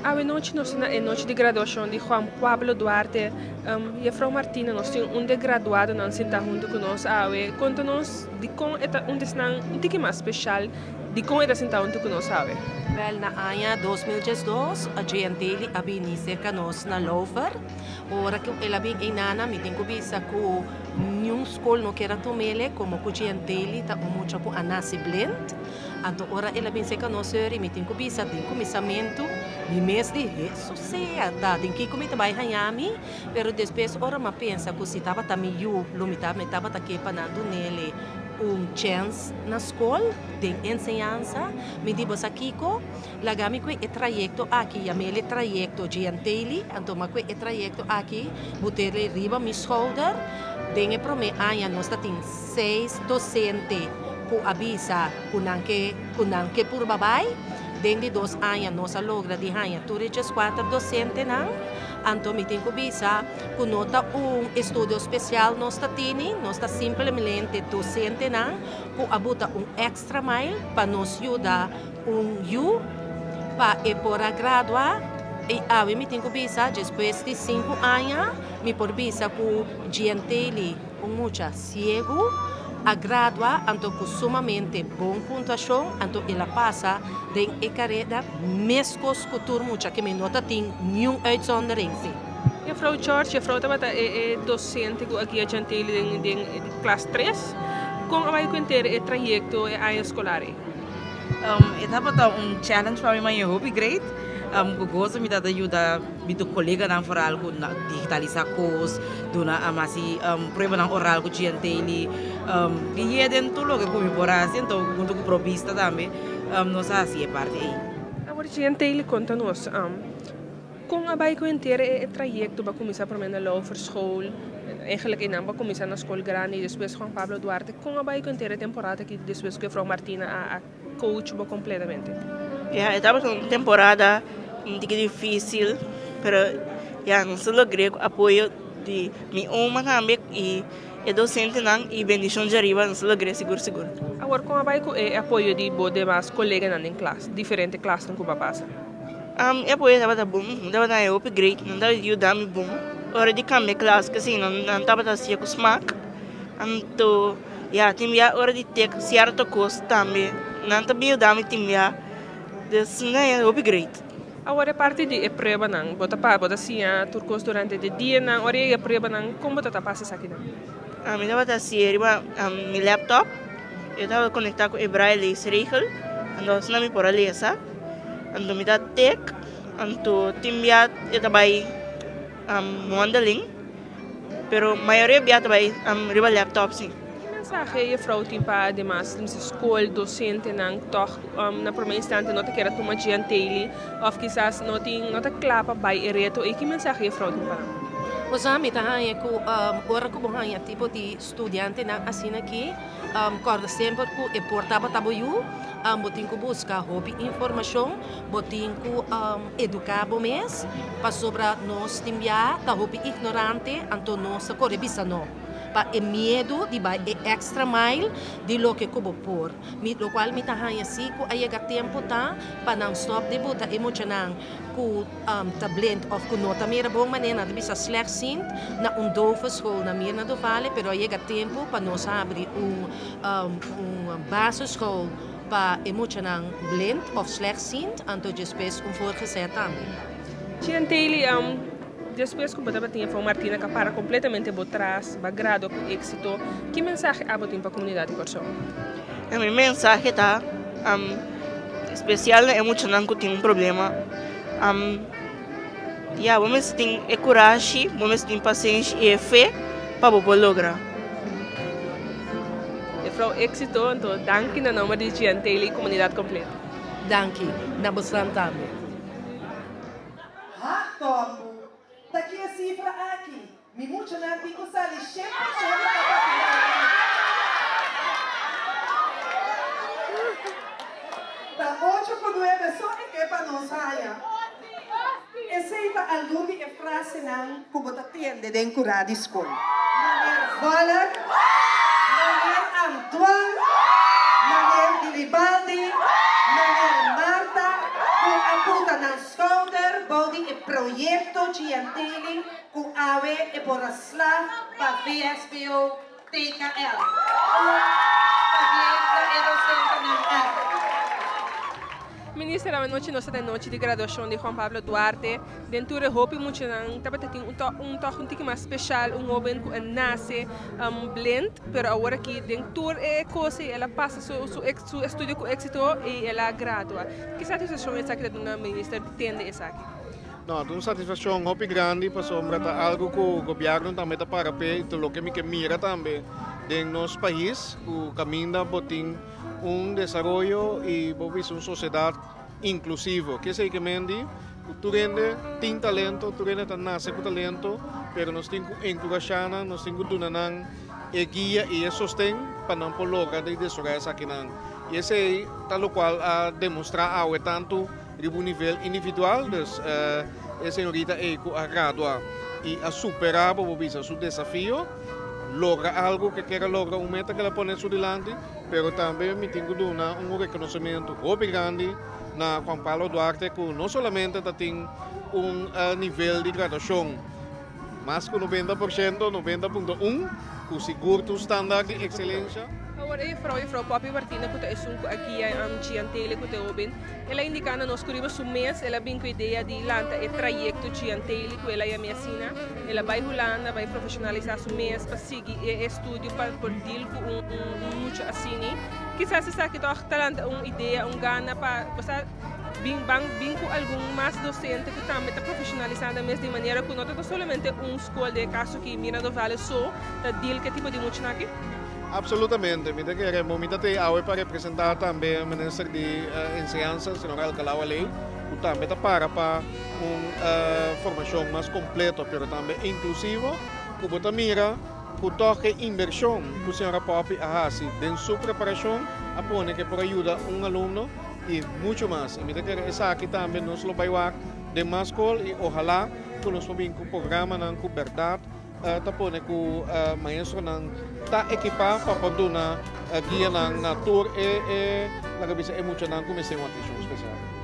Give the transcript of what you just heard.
A noite nós na noite de graduação de Juan Pablo Duarte, e a Frau Martina nós tem de graduado não senta junto conosco, conta-nos de como é um tique mais especial, de como é senta junto conosco, Wel, na anya 2012, a GNT abini cerca nos na Lover. Ora que ela bem inana, me tem que bisa com nenhum school no queira tomele, como com GNT, tá muito com anasi blend. Então, ora ela bem cerca nos e me tem que bisa tem comissamento, de mês de sucesso, tem que comer também hanhami, pero depois ora ma pensa que se tava também eu, lumita, me tava tá que panado nele. Chance na escola de ensinança, me digo aqui que lagami que é trajeto aqui, a mele trajeto de anteli, então mas que é trajeto aqui, botar riba mi shoulder, dengue pro me anya nós tem 6 docentes que avisa kunanke por babai, dengue 2 anos nós logra de hanya turijes 4 docentes não. Então, me tem que bisa, que nota estudo especial nós está simplesmente docente não, que abuta extra mile para nos ajudar you para por a graduar. E me tem que bisa, depois de 5 anos, me por bisa que gente muita cego, a graduar, então com sumamente bom pontuação, então ela passa de carreira mescos com turma que me nota tem nenhum uitzondering. E a Frau George, a Frau Tabata é docente aqui a gente de classe 3, como vai contar o trajeto a escolar? Tabata challenge para mim, eu hobby great. Eu gosto de ajudar meu colega na foral com digitalizar coisas, dona amasi prova na oral com gente ele e é dentro do que come por assim, então junto com provista também, nós assim é parte aí. Agora gente ele conta-nos, como vai contar o trajeto para começar por na Lover School, eigenlijk in para começar na escola grande e depois Juan Pablo Duarte, como vai contar a temporada que depois que a Frau Martina a coach completamente? Estava uma temporada muito difícil, mas não se logrei o apoio de minha mãe também e docente não e bendição de arriba não se logrei seguro. Agora como vai com o apoio de demais colegas na classe, diferente classe no que passa? O apoio estava bom, estava na upgrade, não estava ajudando bom. Hora de cambiar classe, que assim não estava assim com smack, então tinha hora de ter certo custo também, não estava ajudando tinha desse não upgrade. Agora parte de prova não, bota assim turcos durante o dia não, hora é prova não, como bota passa isso aqui não? Eu estava assim, meu laptop, eu estava conectado com o braille regel, então não me pode ler, sabe? Então me dá tech, então tinha eu também modeling, pero a maioria dia também riba laptop sim. Mensagem a Frau tem para demais na escola docente não toch na primeira instante não te quer tomar gente ele ou quizás não tem não te clapa by reto e que mensagem a Frau tem para? Os amigos também que ora que borranha tipo de estudante na assim aqui, corda sempre que portava tabuyu, botin que buscar hobby informação, botin que educar bom mês, para sobre nós timbiar, tá hobby ignorante, então nós corre bisa não. Pa e medo de vai extra mile de lo que kubo por lo qual mi tahan assim ko ay tempo tá para não stop de buta emocionang ku ta blend of ku nota mira bom maneira de bisa slecht zien na dove school na mira do vale pero ay tempo para nós abrir basisschool para emocionang blend of slecht zien anto depois voorgezet também. Gente, depois que você tinha Frau Martina que para completamente por trás, grado com êxito, que mensagem a botar para a comunidade corção? A minha mensagem tá especial é muito não que tem problema. Vamos ter coragem, vamos ter paciência e fé para poder lograr. Frau êxito, então, danke na nome de gente e comunidade completa. Danke, na Bosran também. Daqui a cifra aqui, me mucho na pico sali, sempre da 8 por 9 só é que para nós saia. Essa é alguma frase não como tá tendo dentro da escola. Maneira Valer, maneira Antoine, maneira Gilibaldi, maneira Marta, com a puta na shoulder. Giantili, ku awe e porasla pa VSPO TKL. Minister, a noite nossa da noite de graduação de Juan Pablo Duarte, dentro da roupa muito não, tá para ter um tique mais especial, jovem que nasce blend, pero agora aqui dentro é coisa, ela passa seu estudo com êxito e ela gradua. Que satisfação é essa que a ministra tende essa aqui? Não, uma satisfação muito grande para sombra algo que o governo também está para pé, então o que me mira também em nosso país, o caminho botin desenvolvimento e uma sociedade inclusiva, que é que mendi, tu tem talento, tu nasce com talento, mas nós temos que encorajar, nós temos que dar guia e sostém para não colocar de desenvolver essa aqui não. E esse é tal qual a demonstrar algo tanto de nível individual, dus a senhorita Eiko a graduar e a superar seu desafio, logra algo que quer lograr meta que ela põe por delante, mas também me tenho que dar reconhecimento muito grande na Juan Pablo Duarte, que não somente tem nível de graduação, mas que 90%, 90.1%, que segura o standard de excelência. Agora, Frau Poppy Martina, que é aqui a Giantele, que é oben, ela indica na nós que o mês, ela vem com a ideia de lançar o trajeto Giantele, que ela é a minha assina, ela vai rolando, vai profissionalizar o mês para seguir o estudo, para poder com muito assine. Quizás se está aqui talanta uma ideia, gana para vir com algum mais docente que também está profissionalizando mesmo de maneira que não é somente escola de caso que mira do vale só, da deal que tipo de muito aqui. Absolutamente, me queremos para representar também o Ministro de Enseñanza, o Sr. Alcalá Lei, que também está para uma formação mais completa, mas também inclusiva, que você mira, que toque inversão que o Sr. Poppy faz em sua preparação, apone que por ajuda aluno e muito mais. Me queremos aqui também nós lo vai de mais escola e ojalá que nós vamos com o programa na verdade. Tapos que maestro nang ta equipa para poder na guia nang tour e la kabisa emocional como se uma atenção especial.